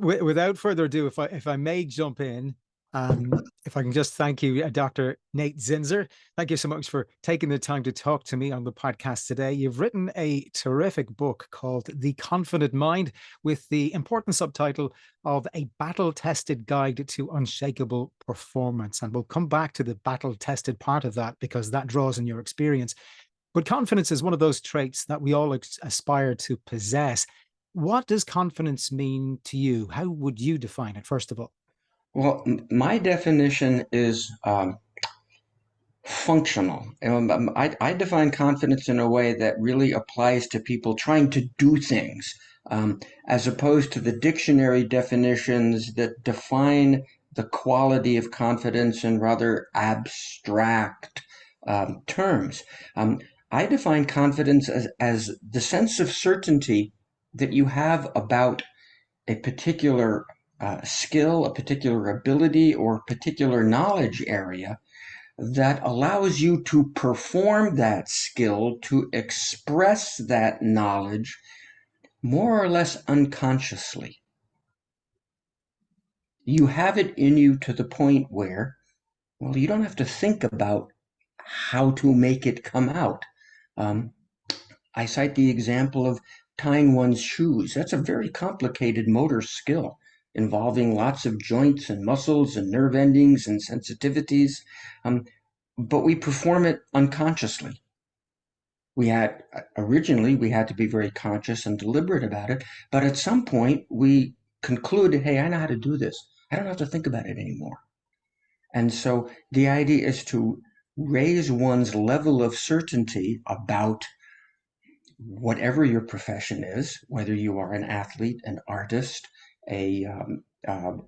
Without further ado, if I may jump in, if I can just thank you, Dr. Nate Zinsser. Thank you so much for taking the time to talk to me on the podcast today. You've written a terrific book called The Confident Mind with the important subtitle of A Battle-Tested Guide to Unshakable Performance. And we'll come back to the battle-tested part of that because that draws on your experience. But confidence is one of those traits that we all aspire to possess. What does confidence mean to you? How would you define it, first of all? Well, my definition is functional. I define confidence in a way that really applies to people trying to do things, as opposed to the dictionary definitions that define the quality of confidence in rather abstract terms. Um, I define confidence as the sense of certainty that you have about a particular skill, a particular ability, or particular knowledge area that allows you to perform that skill, to express that knowledge more or less unconsciously. You have it in you to the point where, well, you don't have to think about how to make it come out. Um, I cite the example of tying one's shoes. That's a very complicated motor skill involving lots of joints and muscles and nerve endings and sensitivities. Um, but we perform it unconsciously. We had originally we had to be very conscious and deliberate about it, but at some point we concluded, hey, I know how to do this. I don't have to think about it anymore. And so the idea is to raise one's level of certainty about whatever your profession is, whether you are an athlete, an artist, a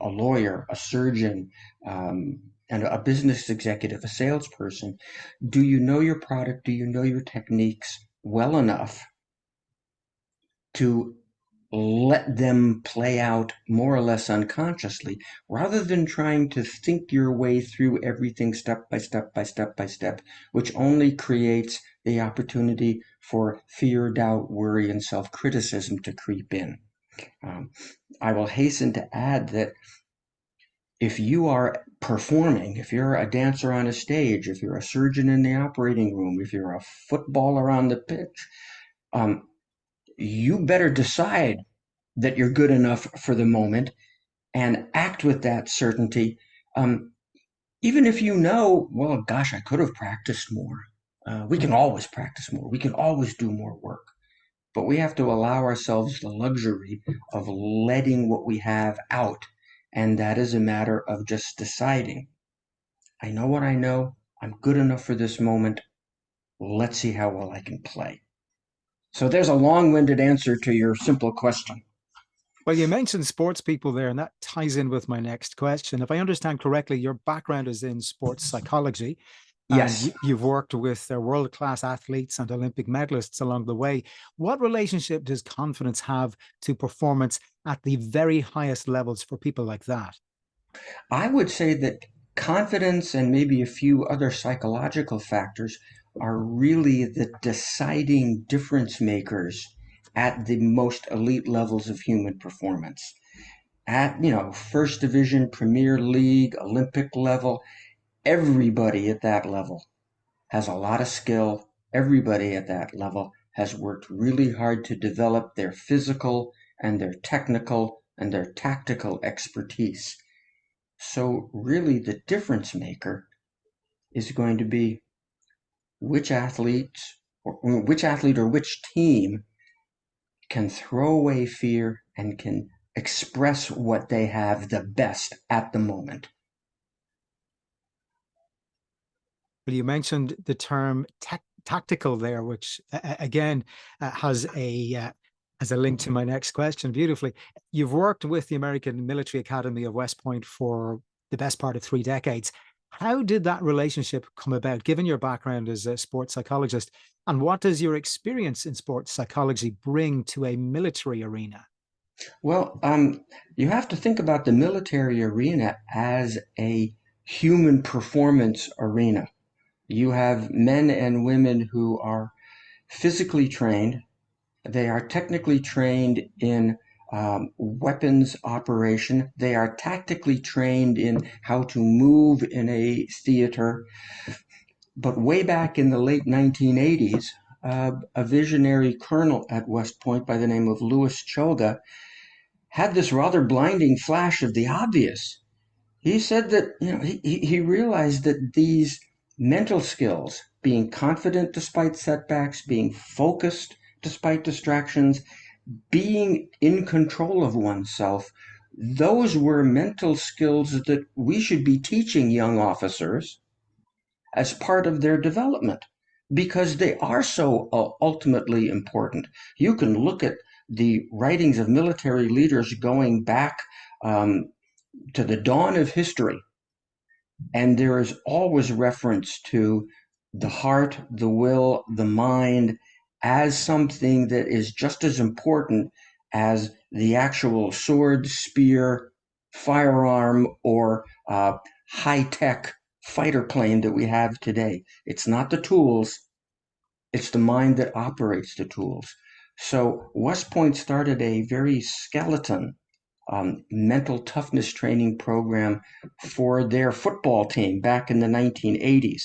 lawyer, a surgeon, and a business executive, a salesperson. Do you know your product? Do you know your techniques well enough to let them play out more or less unconsciously rather than trying to think your way through everything step by step by step by step, which only creates the opportunity for fear, doubt, worry, and self criticism to creep in. Um, I will hasten to add that if you are performing, if you're a dancer on a stage, if you're a surgeon in the operating room, if you're a footballer on the pitch, um, you better decide that you're good enough for the moment and act with that certainty. Um, Even if you know, well, gosh, I could have practiced more. We can always practice more. We can always do more work. But we have to allow ourselves the luxury of letting what we have out. And that is a matter of just deciding, I know what I know. I'm good enough for this moment. Let's see how well I can play. So there's a long winded answer to your simple question. Well, you mentioned sports people there, and that ties in with my next question. If I understand correctly, your background is in sports psychology, and Yes. you've worked with world-class athletes and Olympic medalists along the way. What relationship does confidence have to performance at the very highest levels for people like that? I would say that confidence and maybe a few other psychological factors are really the deciding difference makers at the most elite levels of human performance. At, first division, Premier League, Olympic level, everybody at that level has a lot of skill. Everybody at that level has worked really hard to develop their physical and their technical and their tactical expertise. So really the difference maker is going to be which athletes or which team can throw away fear and can express what they have the best at the moment. Well, you mentioned the term tactical there, which again has a link to my next question beautifully. You've worked with the American Military Academy of West Point for the best part of 3 decades. How did that relationship come about, given your background as a sports psychologist? And what does your experience in sports psychology bring to a military arena? Well, you have to think about the military arena as a human performance arena. You have men and women who are physically trained. They are technically trained in weapons operation. They are tactically trained in how to move in a theater. But way back in the late 1980s, a visionary colonel at West Point by the name of Louis Choga had this rather blinding flash of the obvious. He said that he realized that these mental skills, being confident despite setbacks, being focused despite distractions, being in control of oneself, those were mental skills that we should be teaching young officers as part of their development because they are so ultimately important. You can look at the writings of military leaders going back um, to the dawn of history, and there is always reference to the heart, the will, the mind as something that is just as important as the actual sword, spear, firearm, or high tech fighter plane that we have today. It's not the tools, it's the mind that operates the tools. So West Point started a very skeleton mental toughness training program for their football team back in the 1980s.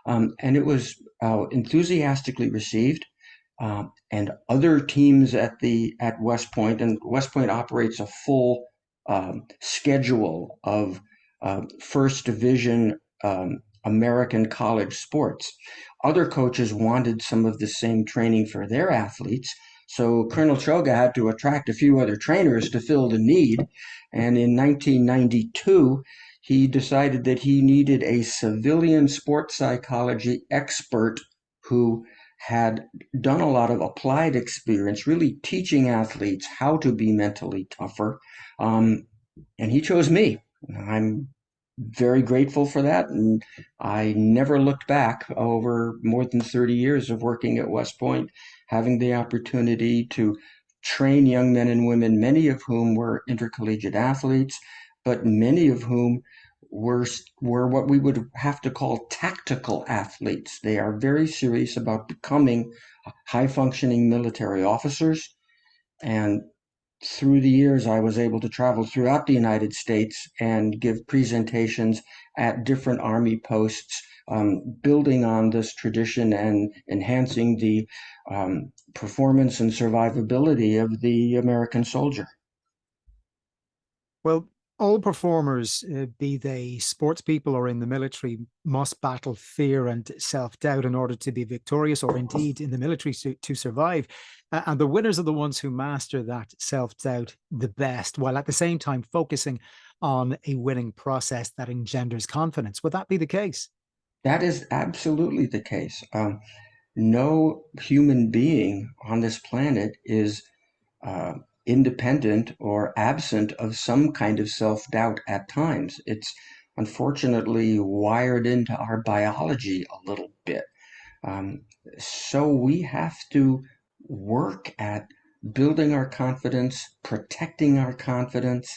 And it was enthusiastically received. And other teams at West Point, and West Point operates a full schedule of first division American college sports. Other coaches wanted some of the same training for their athletes, so Colonel Choga had to attract a few other trainers to fill the need. And in 1992, he decided that he needed a civilian sports psychology expert who had done a lot of applied experience, really teaching athletes how to be mentally tougher. Um, and he chose me. I'm very grateful for that. And I never looked back over more than 30 years of working at West Point, having the opportunity to train young men and women, many of whom were intercollegiate athletes, but many of whom were what we would have to call tactical athletes. They are very serious about becoming high functioning military officers. And through the years, I was able to travel throughout the United States and give presentations at different Army posts, building on this tradition and enhancing the performance and survivability of the American soldier. Well, all performers, be they sports people or in the military, must battle fear and self doubt in order to be victorious, or indeed in the military to survive. And the winners are the ones who master that self doubt the best, while at the same time focusing on a winning process that engenders confidence. Would that be the case? That is absolutely the case. No human being on this planet is uh, independent or absent of some kind of self doubt at times. It's unfortunately wired into our biology a little bit. Um, so we have to work at building our confidence, protecting our confidence,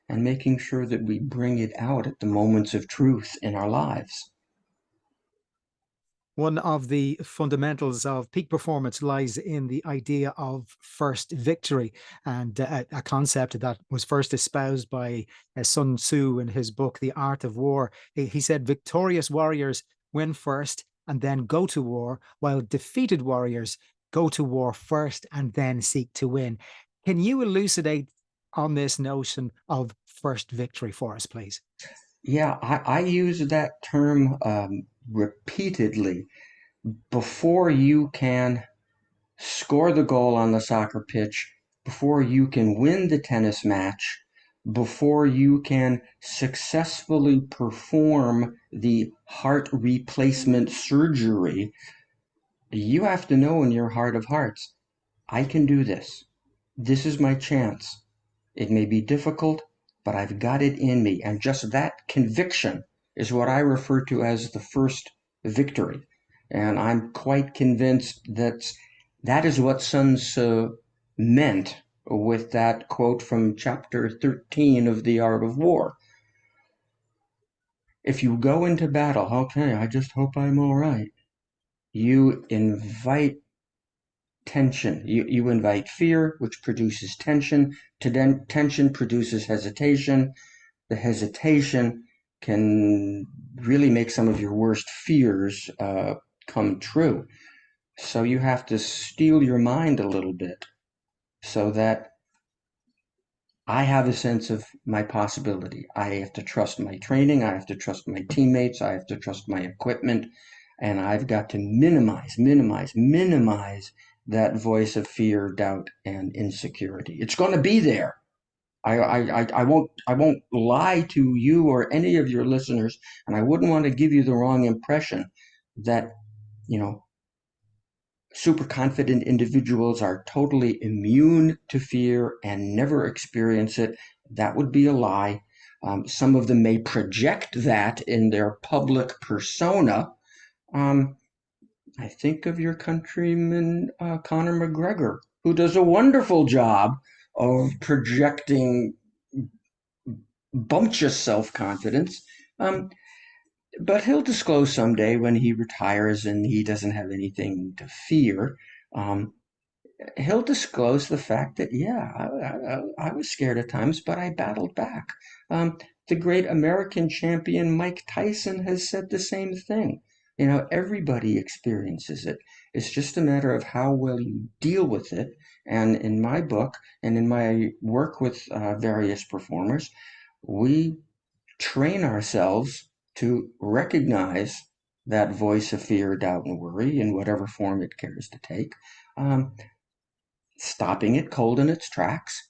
and making sure that we bring it out at the moments of truth in our lives. One of the fundamentals of peak performance lies in the idea of first victory, and a concept that was first espoused by Sun Tzu in his book, The Art of War. He said, victorious warriors win first and then go to war, while defeated warriors go to war first and then seek to win. Can you elucidate on this notion of first victory for us, please? Yeah, I use that term repeatedly. Before you can score the goal on the soccer pitch, before you can win the tennis match, before you can successfully perform the heart replacement surgery, you have to know in your heart of hearts, I can do this. This is my chance. It may be difficult, but I've got it in me. And just that conviction is what I refer to as the first victory. And I'm quite convinced that that is what Sun Tzu meant with that quote from chapter 13 of The Art of War. If you go into battle, okay, I just hope I'm all right. You invite tension. You invite fear, which produces tension. Tension produces hesitation. The hesitation can really make some of your worst fears come true. So you have to steel your mind a little bit so that I have a sense of my possibility. I have to trust my training. I have to trust my teammates. I have to trust my equipment. And I've got to minimize that voice of fear, doubt, and insecurity. It's going to be there. I won't lie to you or any of your listeners, and I wouldn't want to give you the wrong impression that, you know, super confident individuals are totally immune to fear and never experience it. That would be a lie. Some of them may project that in their public persona. Um, I think of your countryman, Conor McGregor, who does a wonderful job of projecting bumptious self confidence. Um, but he'll disclose someday when he retires and he doesn't have anything to fear. Um, he'll disclose the fact that, yeah, I was scared at times, but I battled back. The great American champion Mike Tyson has said the same thing. You know, everybody experiences it. It's just a matter of how well you deal with it. And in my book and in my work with various performers, we train ourselves to recognize that voice of fear, doubt, and worry in whatever form it cares to take. Um, Stopping it cold in its tracks,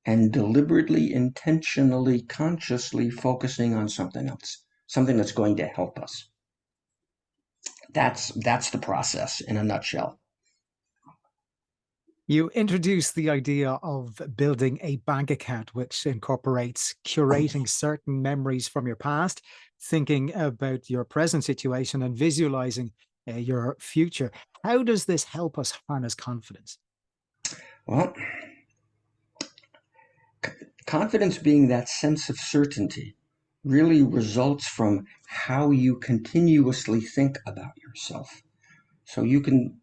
and deliberately, intentionally, consciously focusing on something else, something that's going to help us. That's the process in a nutshell. You introduced the idea of building a bank account, which incorporates curating certain memories from your past, thinking about your present situation, and visualizing your future. How does this help us harness confidence? Well, confidence being that sense of certainty really results from how you continuously think about yourself. So you can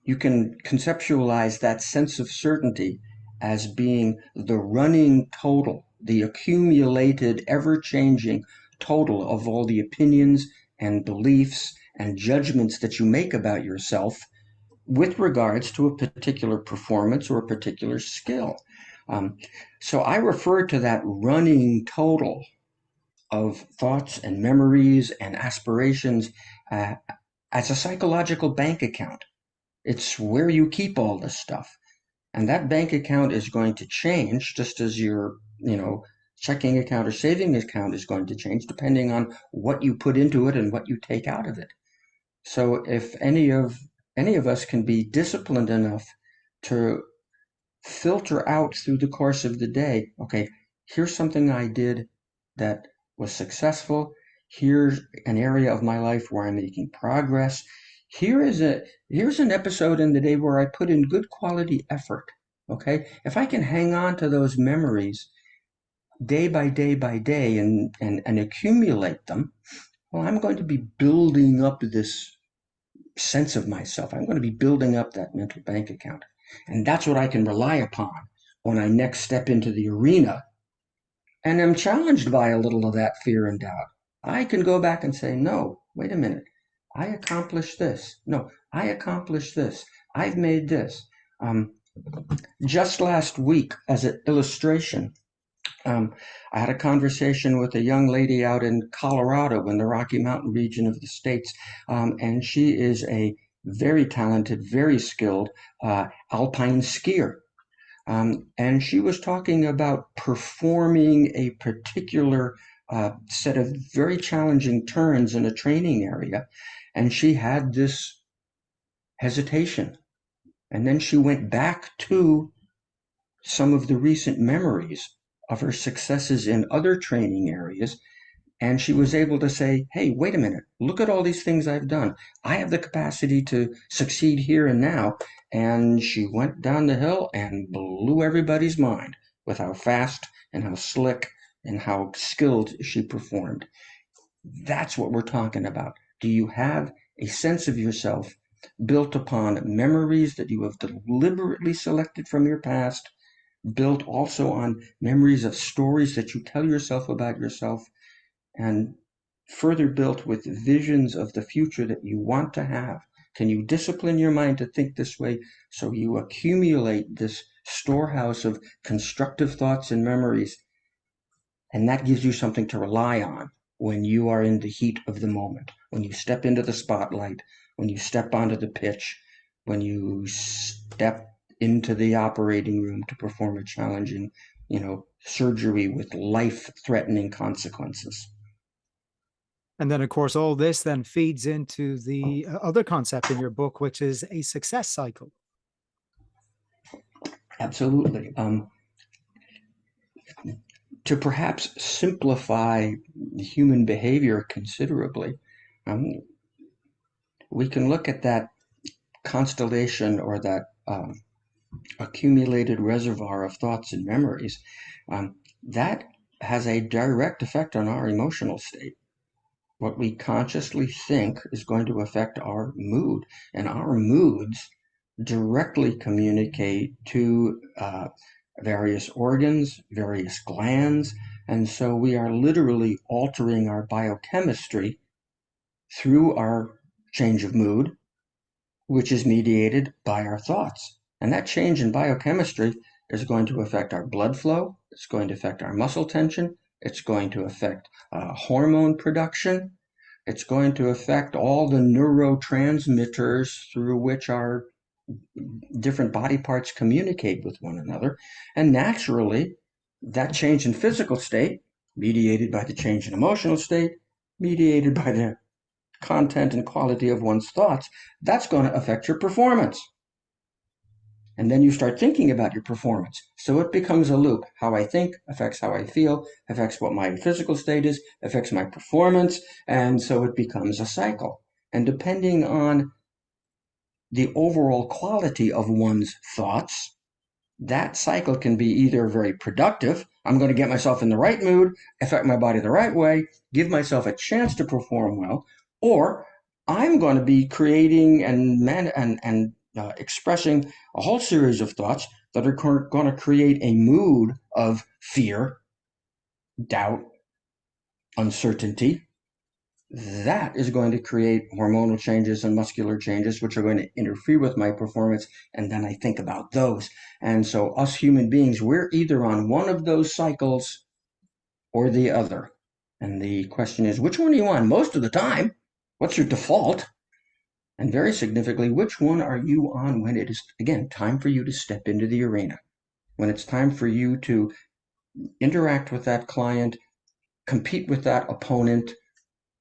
conceptualize that sense of certainty as being the running total, the accumulated, ever changing total of all the opinions and beliefs and judgments that you make about yourself with regards to a particular performance or a particular skill. Um, so I refer to that running total of thoughts and memories and aspirations uh, as a psychological bank account. It's where you keep all this stuff. And that bank account is going to change just as your, checking account or saving account is going to change depending on what you put into it and what you take out of it. So if any of us can be disciplined enough to filter out through the course of the day, okay, here's something I did that was successful. Here's an area of my life where I'm making progress. Here's an episode in the day where I put in good quality effort. Okay. If I can hang on to those memories day by day and accumulate them, well, I'm going to be building up this sense of myself. I'm going to be building up that mental bank account. And that's what I can rely upon when I next step into the arena and am challenged by a little of that fear and doubt. I can go back and say, no, wait a minute. I accomplished this. No, I accomplished this. I've made this. Um, just last week, as an illustration, I had a conversation with a young lady out in Colorado in the Rocky Mountain region of the States, and she is a very talented, very skilled alpine skier. And she was talking about performing a particular set of very challenging turns in a training area. And she had this hesitation. And then she went back to some of the recent memories of her successes in other training areas. And she was able to say, hey, wait a minute, look at all these things I've done. I have the capacity to succeed here and now. And she went down the hill and blew everybody's mind with how fast and how slick and how skilled she performed. That's what we're talking about. Do you have a sense of yourself built upon memories that you have deliberately selected from your past, built also on memories of stories that you tell yourself about yourself, and further built with visions of the future that you want to have. Can you discipline your mind to think this way so you accumulate this storehouse of constructive thoughts and memories, and that gives you something to rely on when you are in the heat of the moment, when you step into the spotlight, when you step onto the pitch, when you step into the operating room to perform a challenging, surgery with life-threatening consequences. And then, of course, all this then feeds into the other concept in your book, which is a success cycle. Absolutely. To perhaps simplify human behavior considerably, um, we can look at that constellation or that accumulated reservoir of thoughts and memories. That has a direct effect on our emotional state. What we consciously think is going to affect our mood, and our moods directly communicate to various organs, various glands, and so we are literally altering our biochemistry through our change of mood, which is mediated by our thoughts. And that change in biochemistry is going to affect our blood flow, it's going to affect our muscle tension, it's going to affect hormone production, it's going to affect all the neurotransmitters through which our different body parts communicate with one another. And naturally, that change in physical state, mediated by the change in emotional state, mediated by the content and quality of one's thoughts, that's going to affect your performance. And then you start thinking about your performance. So it becomes a loop. How I think affects how I feel, affects what my physical state is, affects my performance. And so it becomes a cycle. And depending on the overall quality of one's thoughts, that cycle can be either very productive. I'm going to get myself in the right mood, affect my body the right way, give myself a chance to perform well, or I'm going to be creating and expressing a whole series of thoughts that are going to create a mood of fear, doubt, uncertainty. That is going to create hormonal changes and muscular changes, which are going to interfere with my performance. And then I think about those. And so us human beings, we're either on one of those cycles or the other. And the question is, which one are you on most of the time? What's your default? And very significantly, which one are you on when it is, again, time for you to step into the arena? When it's time for you to interact with that client, compete with that opponent,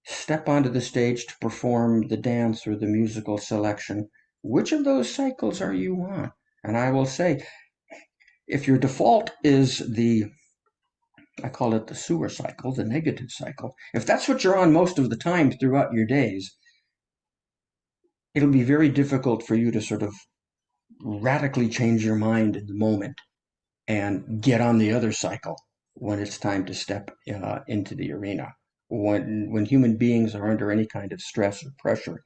step onto the stage to perform the dance or the musical selection. Which of those cycles are you on? And I will say, if your default is I call it the sewer cycle, the negative cycle, if that's what you're on most of the time throughout your days, it'll be very difficult for you to sort of radically change your mind in the moment and get on the other cycle when it's time to step into the arena. When human beings are under any kind of stress or pressure,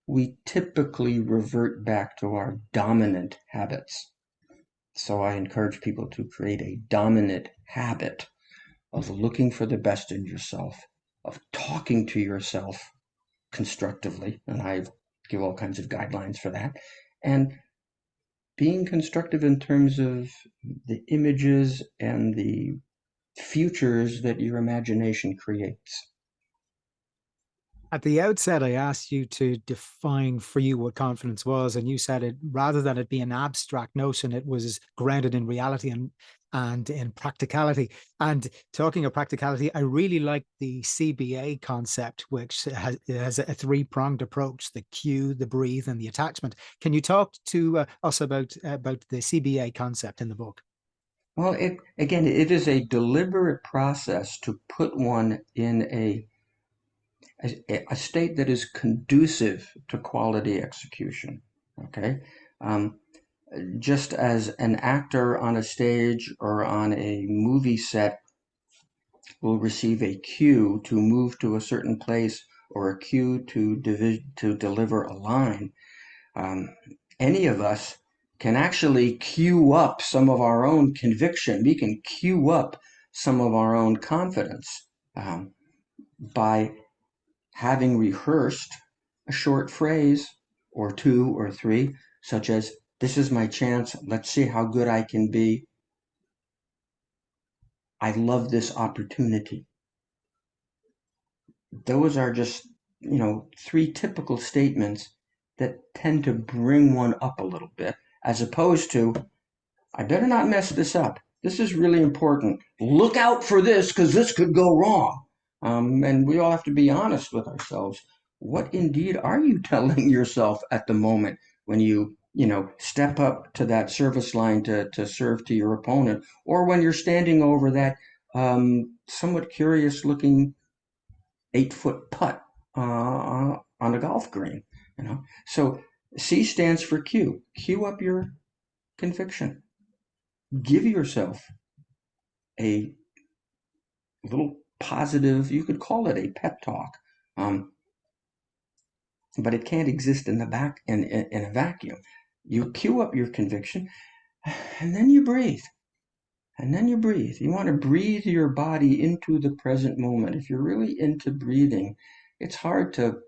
we typically revert back to our dominant habits. So I encourage people to create a dominant habit of looking for the best in yourself, of talking to yourself constructively, and I give all kinds of guidelines for that, and being constructive in terms of the images and the futures that your imagination creates. At the outset, I asked you to define for you what confidence was, and you said it rather than it be an abstract notion, it was grounded in reality and in practicality. And talking of practicality, I really like the CBA concept, which has a three-pronged approach: the cue, the breathe, and the attachment. Can you talk to us about the CBA concept in the book? Well, it is a deliberate process to put one in a state that is conducive to quality execution. Okay. Um, just as an actor on a stage or on a movie set will receive a cue to move to a certain place or a cue to deliver a line, Um, any of us can actually cue up some of our own conviction. We can cue up some of our own confidence by having rehearsed a short phrase or two or three, such as, "This is my chance. Let's see how good I can be. I love this opportunity." Those are just, three typical statements that tend to bring one up a little bit, as opposed to, "I better not mess this up. This is really important. Look out for this because this could go wrong." And we all have to be honest with ourselves. What indeed are you telling yourself at the moment when step up to that service line to serve to your opponent, or when you're standing over that somewhat curious looking 8-foot putt on a golf green? So C stands for Q. Cue up your conviction. Give yourself a little positive, you could call it a pep talk, um, but it can't exist in a vacuum. You cue up your conviction, and then you breathe. And then you breathe. You want to breathe your body into the present moment. If you're really into breathing, it's hard to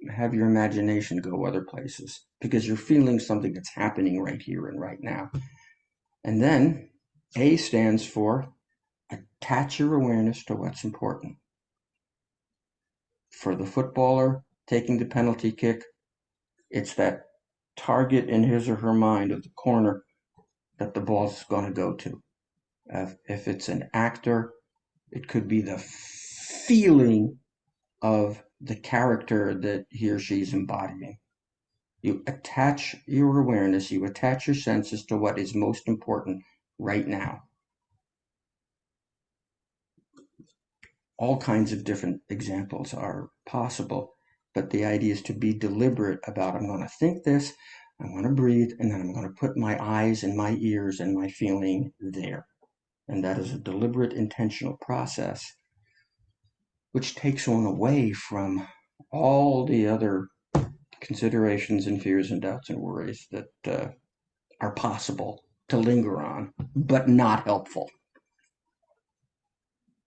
have your imagination go other places because you're feeling something that's happening right here and right now. And then A stands for attach your awareness to what's important. For the footballer taking the penalty kick, it's that target in his or her mind of the corner that the ball's going to go to. If it's an actor, it could be the feeling of the character that he or she's embodying. You attach your awareness, you attach your senses to what is most important right now. All kinds of different examples are possible, but the idea is to be deliberate about, I'm going to think this, I'm going to breathe, and then I'm going to put my eyes and my ears and my feeling there. And that is a deliberate, intentional process, which takes one away from all the other considerations and fears and doubts and worries that are possible to linger on, but not helpful.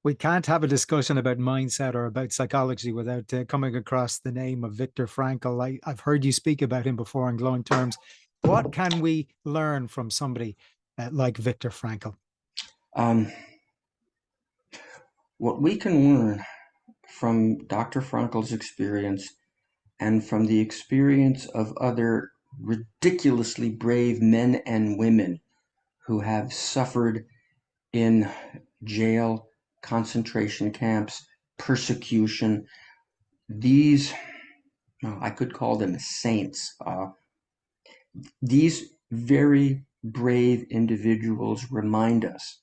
We can't have a discussion about mindset or about psychology without coming across the name of Viktor Frankl. I've heard you speak about him before in glowing terms. What can we learn from somebody like Viktor Frankl? Um, what we can learn from Dr. Frankl's experience and from the experience of other ridiculously brave men and women who have suffered in jail, concentration camps, persecution. These, I could call them saints. These very brave individuals remind us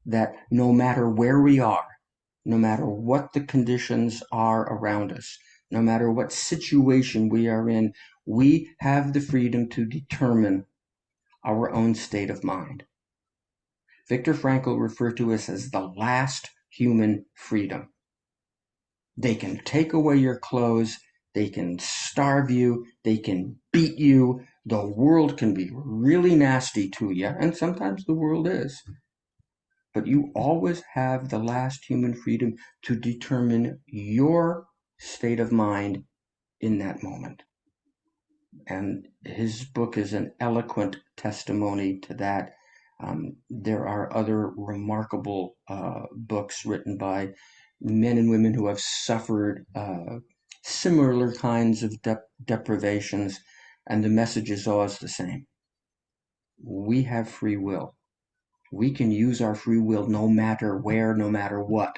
that no matter where we are, no matter what the conditions are around us, no matter what situation we are in, we have the freedom to determine our own state of mind. Viktor Frankl referred to us as the last human freedom. They can take away your clothes, they can starve you, they can beat you, the world can be really nasty to you, and sometimes the world is. But you always have the last human freedom to determine your state of mind in that moment. And his book is an eloquent testimony to that. There are other remarkable books written by men and women who have suffered similar kinds of deprivations, and the message is always the same. We have free will. We can use our free will no matter where, no matter what.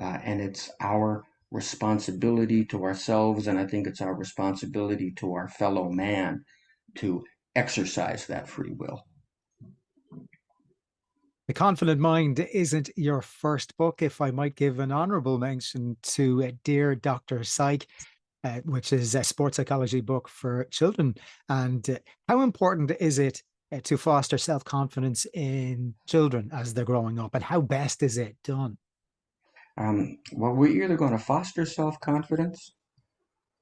And it's our responsibility to ourselves, and I think it's our responsibility to our fellow man to exercise that free will. The Confident Mind isn't your first book. If I might give an honorable mention to Dear Dr. Psych, which is a sports psychology book for children. And how important is it to foster self-confidence in children as they're growing up? And how best is it done? Well, we're either going to foster self confidence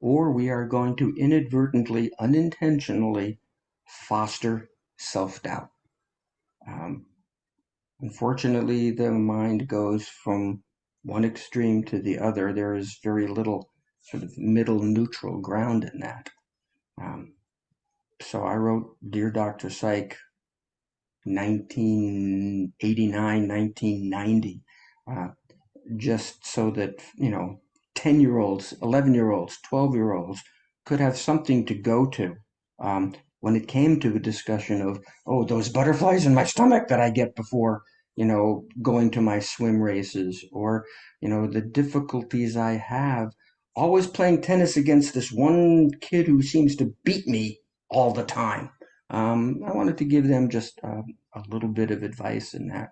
or we are going to inadvertently, unintentionally foster self-doubt. Um, Unfortunately, the mind goes from one extreme to the other. There is very little sort of middle neutral ground in that. Um, so I wrote Dear Dr. Psych 1989, 1990, just so that, 10-year-olds, 11-year-olds, 12-year-olds could have something to go to when it came to a discussion of, oh, those butterflies in my stomach that I get before, going to my swim races, or, the difficulties I have always playing tennis against this one kid who seems to beat me all the time. I wanted to give them just a little bit of advice in that.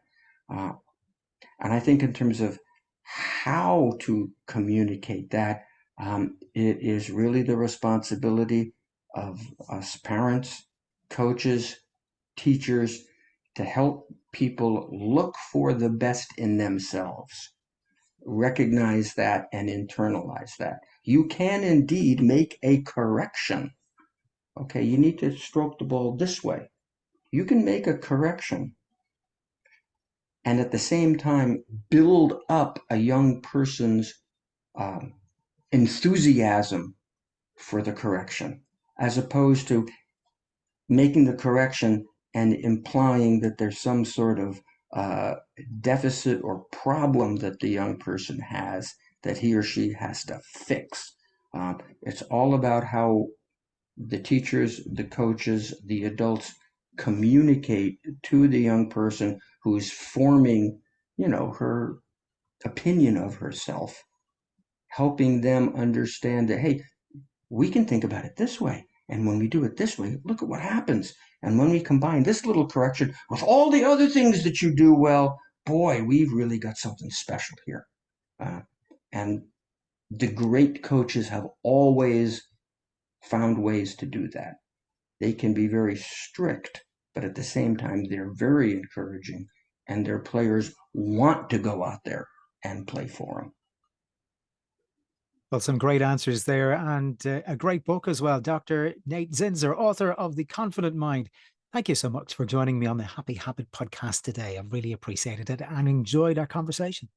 Uh, and I think in terms of how to communicate that, it is really the responsibility of us parents, coaches, teachers to help people look for the best in themselves, recognize that, and internalize that. You can indeed make a correction. Okay, you need to stroke the ball this way. You can make a correction and at the same time build up a young person's um, enthusiasm for the correction, as opposed to making the correction and implying that there's some sort of uh, deficit or problem that the young person has that he or she has to fix. It's all about how the teachers, the coaches, the adults communicate to the young person who's forming, her opinion of herself, helping them understand that, hey, we can think about it this way. And when we do it this way, look at what happens. And when we combine this little correction with all the other things that you do well, boy, we've really got something special here. And the great coaches have always found ways to do that. They can be very strict, but at the same time, they're very encouraging, and their players want to go out there and play for them. Well, some great answers there, and a great book as well. Dr. Nate Zinsser, author of The Confident Mind. Thank you so much for joining me on the Happy Habit podcast today. I've really appreciated it and enjoyed our conversation.